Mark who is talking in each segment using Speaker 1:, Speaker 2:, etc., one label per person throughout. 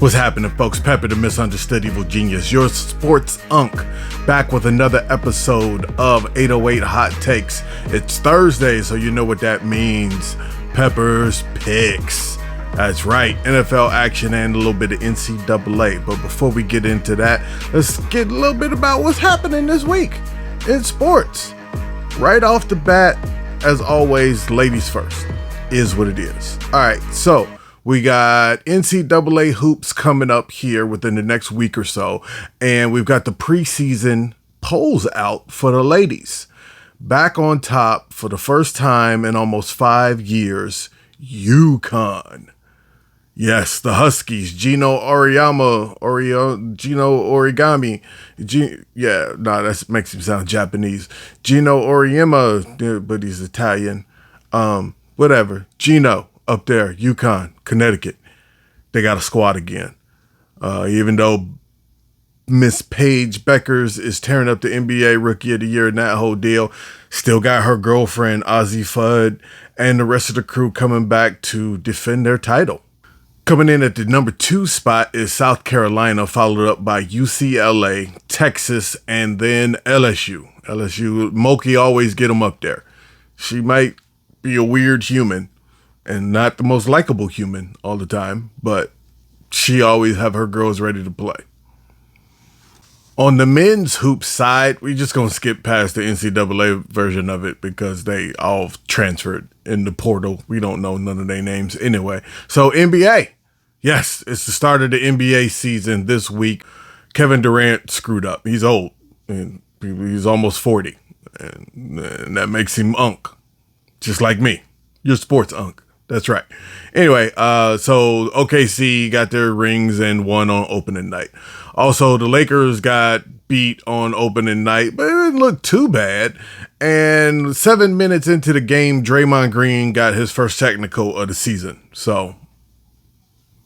Speaker 1: What's happening, folks? Pepper, the misunderstood evil genius, your sports unk, back with another episode of 808 Hot Takes. It's Thursday, so you know what that means. Pepper's Picks. That's right, NFL action and a little bit of NCAA. But before we get into that, let's get a little bit about what's happening this week in sports. Right off the bat, as always, ladies first is what it is. All right, so we got NCAA hoops coming up here within the next week or so, and we've got the preseason polls out for the ladies. Back on top for the first time in almost 5 years, UConn. Yes, the Huskies, Gino Origami. That makes him sound Japanese. Gino Auriemma, but he's Italian. Whatever, Gino. Up there, UConn, Connecticut, they got a squad again. Even though Miss Paige Beckers is tearing up the NBA Rookie of the Year and that whole deal, still got her girlfriend, Ozzie Fudd, and the rest of the crew coming back to defend their title. Coming in at the number 2 spot is South Carolina, followed up by UCLA, Texas, and then LSU. Moki always get them up there. She might be a weird human, and not the most likable human all the time, but she always have her girls ready to play. On the men's hoop side, we just going to skip past the NCAA version of it because they all transferred in the portal. We don't know none of their names anyway. So NBA. Yes, it's the start of the NBA season this week. Kevin Durant screwed up. He's old, and he's almost 40, and that makes him unk, just like me. You're sports unk. That's right. Anyway, so OKC got their rings and won on opening night. Also, the Lakers got beat on opening night, but it didn't look too bad. And 7 minutes into the game, Draymond Green got his first technical of the season. So,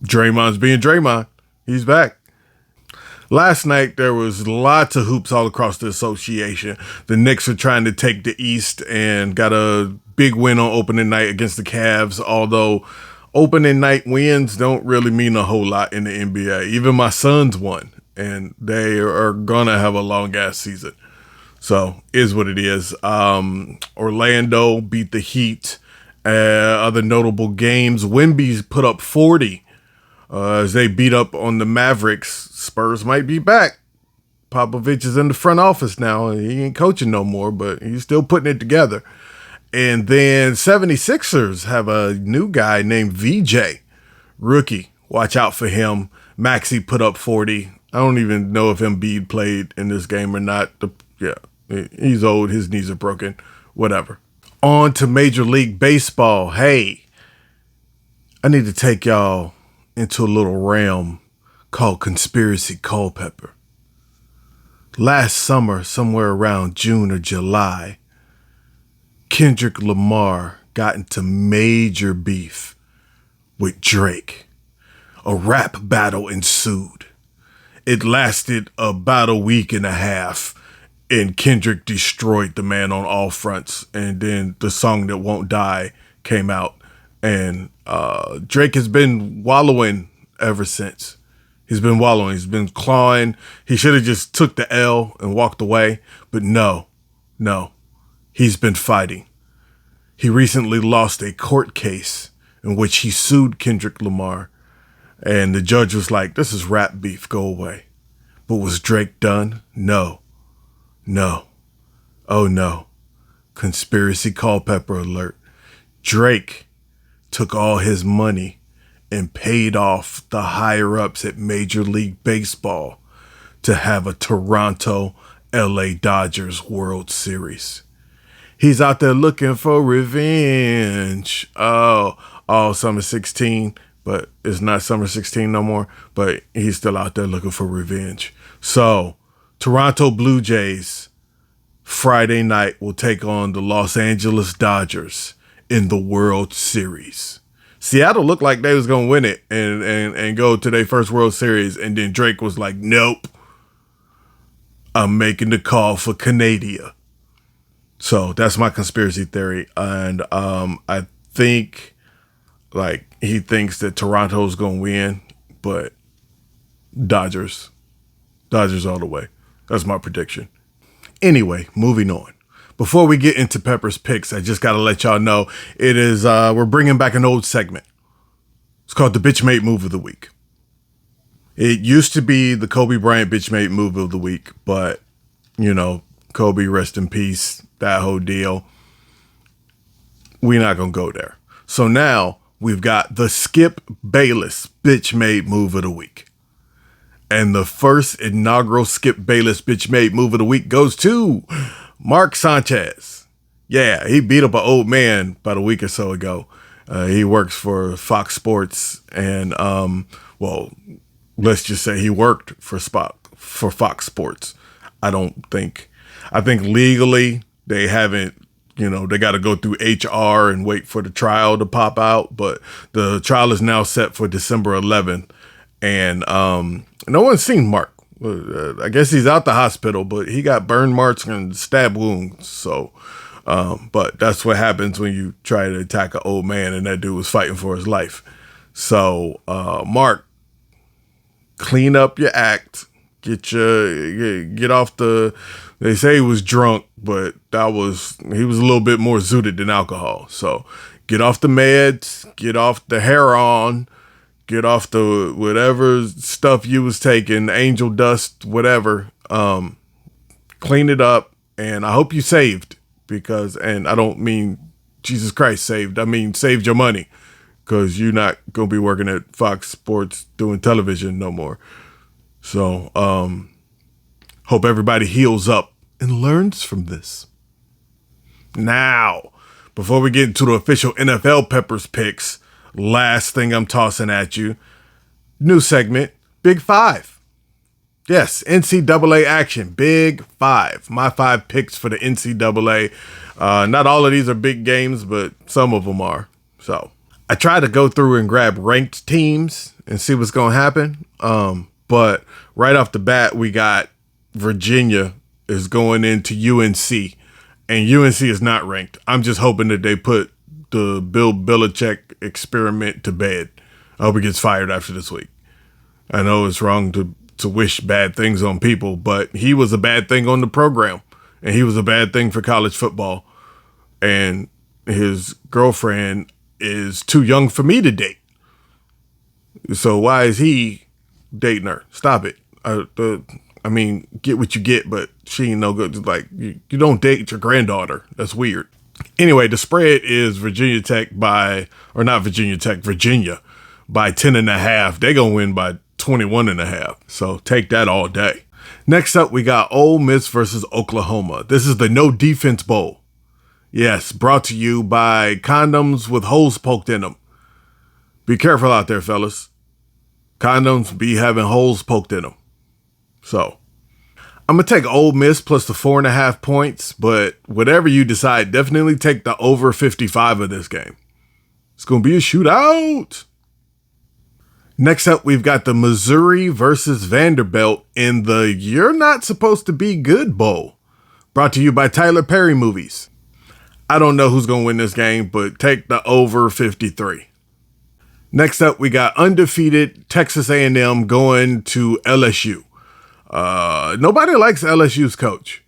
Speaker 1: Draymond's being Draymond. He's back. Last night, there was lots of hoops all across the association. The Knicks are trying to take the East and got a big win on opening night against the Cavs, although opening night wins don't really mean a whole lot in the NBA. Even my Suns won, and they are going to have a long-ass season. So, is what it is. Orlando beat the Heat. Other notable games, Wemby's put up 40 as they beat up on the Mavericks. Spurs might be back. Popovich is in the front office now. He ain't coaching no more, but he's still putting it together. And then 76ers have a new guy named VJ. Rookie. Watch out for him. Maxey put up 40. I don't even know if Embiid played in this game or not. He's old. His knees are broken. Whatever. On to Major League Baseball. Hey, I need to take y'all into a little realm called Conspiracy Culpepper. Last summer, somewhere around June or July, Kendrick Lamar got into major beef with Drake. A rap battle ensued. It lasted about a week and a half, and Kendrick destroyed the man on all fronts. And then the song That Won't Die came out, and Drake has been wallowing ever since. He's been wallowing. He's been clawing. He should have just took the L and walked away, but no. He's been fighting. He recently lost a court case in which he sued Kendrick Lamar, and the judge was like, this is rap beef, go away. But was Drake done? No. Oh no. Conspiracy Culpepper alert. Drake took all his money and paid off the higher-ups at Major League Baseball to have a Toronto LA Dodgers World Series. He's out there looking for revenge. Oh, Summer 16, but it's not Summer 16 no more, but he's still out there looking for revenge. So, Toronto Blue Jays Friday night will take on the Los Angeles Dodgers in the World Series. Seattle looked like they was going to win it and go to their first World Series. And then Drake was like, nope, I'm making the call for Canada. So that's my conspiracy theory. And I think like he thinks that Toronto's going to win, but Dodgers. Dodgers all the way. That's my prediction. Anyway, moving on. Before we get into Pepper's picks, I just got to let y'all know it is, we're bringing back an old segment. It's called the Bitch Made Move of the Week. It used to be the Kobe Bryant Bitch Made Move of the Week, but, you know, Kobe, rest in peace, that whole deal. We're not going to go there. So now we've got the Skip Bayless Bitch Made Move of the Week. And the first inaugural Skip Bayless Bitch Made Move of the Week goes to Mark Sanchez. Yeah, he beat up an old man about a week or so ago. He works for Fox Sports and, well, let's just say he worked for Fox Sports. I think legally they haven't, they got to go through HR and wait for the trial to pop out, but the trial is now set for December 11th. And no one's seen Mark. I guess he's out the hospital, but he got burn marks and stab wounds. So, but that's what happens when you try to attack an old man and that dude was fighting for his life. So, Mark, clean up your act. Get off the. They say he was drunk, but he was a little bit more zooted than alcohol. So, get off the meds. Get off the heroin. Get off the whatever stuff you was taking, angel dust, whatever. Clean it up, and I hope you saved and I don't mean Jesus Christ saved. I mean saved your money because you're not gonna be working at Fox Sports doing television no more. So hope everybody heals up and learns from this. Now, before we get into the official NFL Peppers picks. Last thing I'm tossing at you. New segment, Big Five. Yes, NCAA action, Big Five. My 5 picks for the NCAA. Not all of these are big games, but some of them are. So I tried to go through and grab ranked teams and see what's going to happen. But right off the bat, we got Virginia is going into UNC. And UNC is not ranked. I'm just hoping that they put the Bill Belichick experiment to bed. I hope he gets fired after this week. I know it's wrong to wish bad things on people, but he was a bad thing on the program, and he was a bad thing for college football. And his girlfriend is too young for me to date. So why is he dating her? Stop it. I mean, get what you get, but she ain't no good. Like, you don't date your granddaughter. That's weird. Anyway, the spread is Virginia by 10.5. They're going to win by 21.5. So take that all day. Next up, we got Ole Miss versus Oklahoma. This is the No Defense Bowl. Yes, brought to you by condoms with holes poked in them. Be careful out there, fellas. Condoms be having holes poked in them. So I'm going to take Ole Miss plus the 4.5 points, but whatever you decide, definitely take the over 55 of this game. It's going to be a shootout. Next up, we've got the Missouri versus Vanderbilt in the You're Not Supposed to Be Good Bowl, brought to you by Tyler Perry Movies. I don't know who's going to win this game, but take the over 53. Next up, we got undefeated Texas A&M going to LSU. Nobody likes LSU's coach.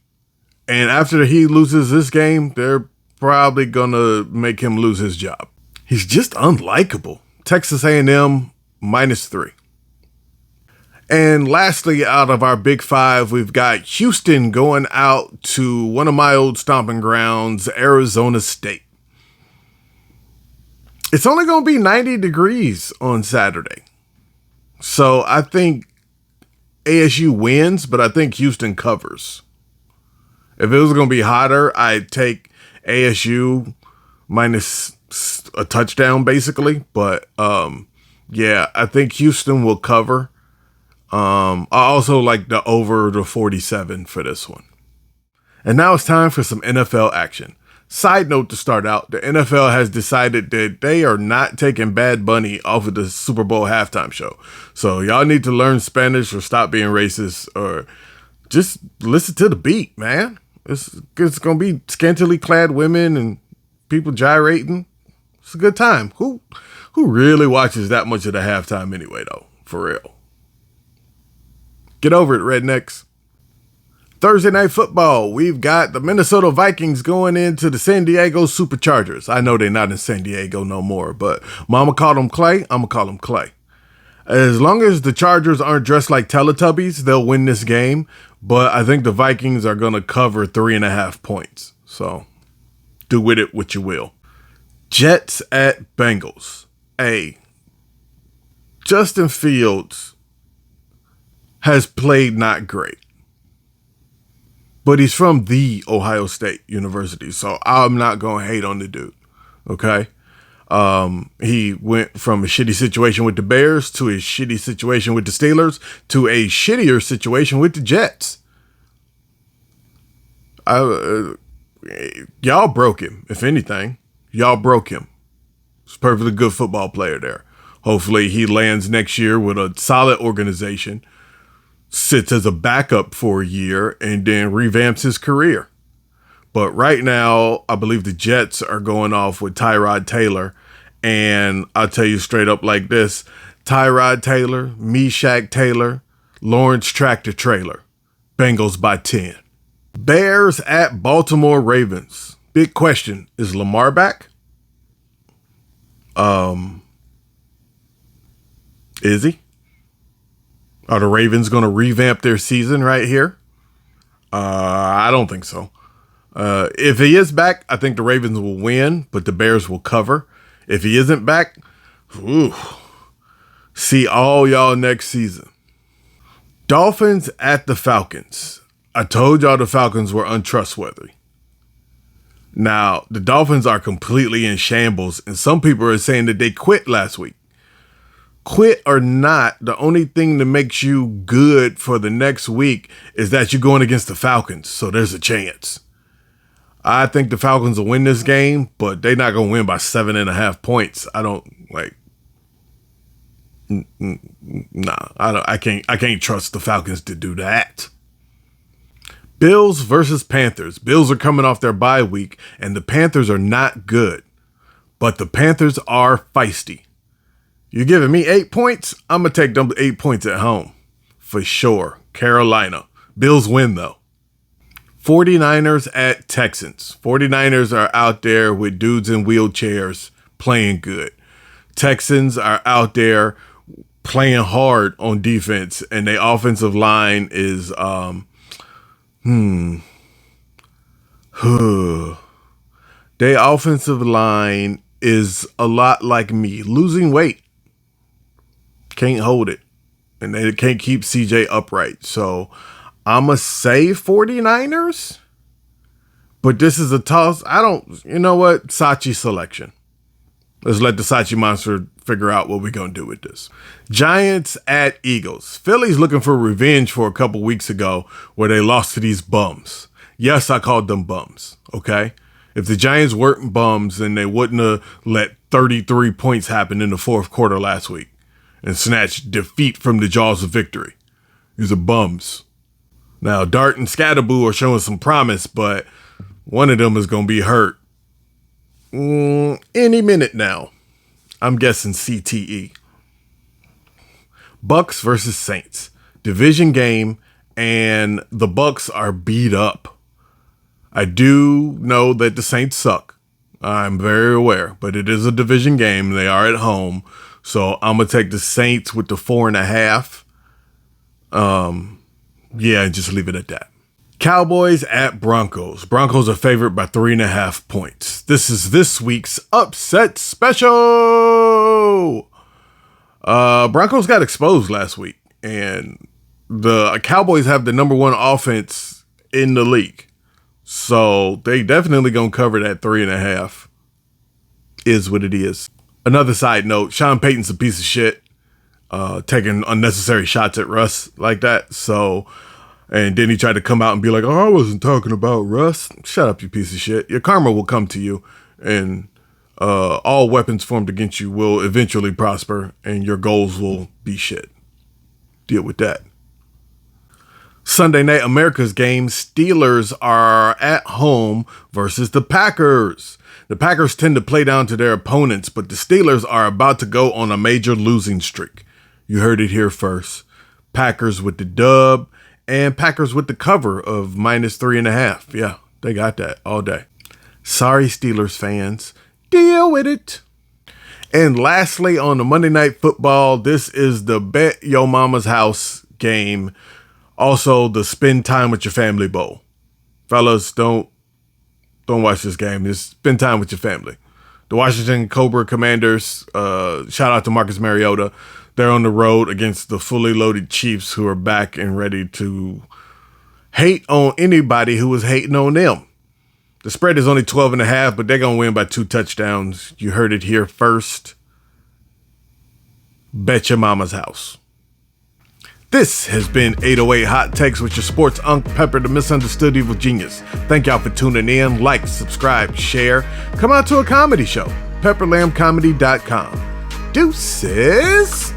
Speaker 1: And after he loses this game, they're probably going to make him lose his job. He's just unlikable. Texas A&M -3. And lastly, out of our Big Five, we've got Houston going out to one of my old stomping grounds, Arizona State. It's only going to be 90 degrees on Saturday. So I think ASU wins, but I think Houston covers. If it was going to be hotter, I'd take ASU minus a touchdown, basically. But yeah, I think Houston will cover. I also like the over the 47 for this one. And now it's time for some NFL action. Side note to start out, the NFL has decided that they are not taking Bad Bunny off of the Super Bowl halftime show. So y'all need to learn Spanish or stop being racist or just listen to the beat, man. It's going to be scantily clad women and people gyrating. It's a good time. Who really watches that much of the halftime anyway, though? For real. Get over it, Rednecks. Thursday Night Football, we've got the Minnesota Vikings going into the San Diego Superchargers. I know they're not in San Diego no more, but Mama called them Clay. I'm going to call them Clay. As long as the Chargers aren't dressed like Teletubbies, they'll win this game. But I think the Vikings are going to cover 3.5 points. So do with it what you will. Jets at Bengals. Justin Fields has played not great. But he's from the Ohio State University, so I'm not going to hate on the dude, okay? He went from a shitty situation with the Bears to a shitty situation with the Steelers to a shittier situation with the Jets. Y'all broke him, if anything. Y'all broke him. He's a perfectly good football player there. Hopefully he lands next year with a solid organization, sits as a backup for a year, and then revamps his career. But right now, I believe the Jets are going off with Tyrod Taylor. And I'll tell you straight up like this. Tyrod Taylor, Meshach Taylor, Lawrence Tractor Trailer. Bengals by 10. Bears at Baltimore Ravens. Big question. Is Lamar back? Is he? Are the Ravens going to revamp their season right here? I don't think so. If he is back, I think the Ravens will win, but the Bears will cover. If he isn't back, see all y'all next season. Dolphins at the Falcons. I told y'all the Falcons were untrustworthy. Now, the Dolphins are completely in shambles, and some people are saying that they quit last week. Quit or not, the only thing that makes you good for the next week is that you're going against the Falcons, so there's a chance. I think the Falcons will win this game, but they're not going to win by 7.5 points. I can't trust the Falcons to do that. Bills versus Panthers. Bills are coming off their bye week, and the Panthers are not good, but the Panthers are feisty. You're giving me 8 points? I'm going to take them 8 points at home. For sure. Carolina. Bills win, though. 49ers at Texans. 49ers are out there with dudes in wheelchairs playing good. Texans are out there playing hard on defense, and their offensive line is, their offensive line is a lot like me. Losing weight. Can't hold it. And they can't keep CJ upright. So I'm going to say 49ers. But this is a toss. You know what? Sachi selection. Let's let the Sachi monster figure out what we're going to do with this. Giants at Eagles. Philly's looking for revenge for a couple weeks ago where they lost to these bums. Yes, I called them bums. Okay? If the Giants weren't bums, then they wouldn't have let 33 points happen in the fourth quarter last week and snatched defeat from the jaws of victory. These are bums. Now, Dart and Scatterboo are showing some promise, but one of them is going to be hurt any minute now. I'm guessing CTE. Bucks versus Saints. Division game, and the Bucks are beat up. I do know that the Saints suck. I'm very aware, but it is a division game. They are at home. So I'm going to take the Saints with the 4.5. Yeah, just leave it at that. Cowboys at Broncos. Broncos are favored by 3.5 points. This is this week's upset special. Broncos got exposed last week, and the Cowboys have the number one offense in the league. So they definitely going to cover that 3.5. Is what it is. Another side note, Sean Payton's a piece of shit, taking unnecessary shots at Russ like that. So, and then he tried to come out and be like, oh, I wasn't talking about Russ. Shut up, you piece of shit. Your karma will come to you, and all weapons formed against you will eventually prosper, and your goals will be shit. Deal with that. Sunday Night America's game, Steelers are at home versus the Packers. The Packers tend to play down to their opponents, but the Steelers are about to go on a major losing streak. You heard it here first. Packers with the dub, and Packers with the cover of -3.5. Yeah, they got that all day. Sorry, Steelers fans. Deal with it. And lastly, on the Monday Night Football, this is the Bet Yo Mama's House game. Also, the Spend Time with Your Family Bowl. Fellas, don't watch this game. Just spend time with your family. The Washington Cobra Commanders, shout out to Marcus Mariota. They're on the road against the fully loaded Chiefs, who are back and ready to hate on anybody who was hating on them. The spread is only 12.5, but they're going to win by 2 touchdowns. You heard it here first. Bet your mama's house. This has been 808 Hot Takes with your sports unk Pepper, the misunderstood evil genius. Thank y'all for tuning in. Like, subscribe, share. Come out to a comedy show. PepperLambComedy.com. Deuces.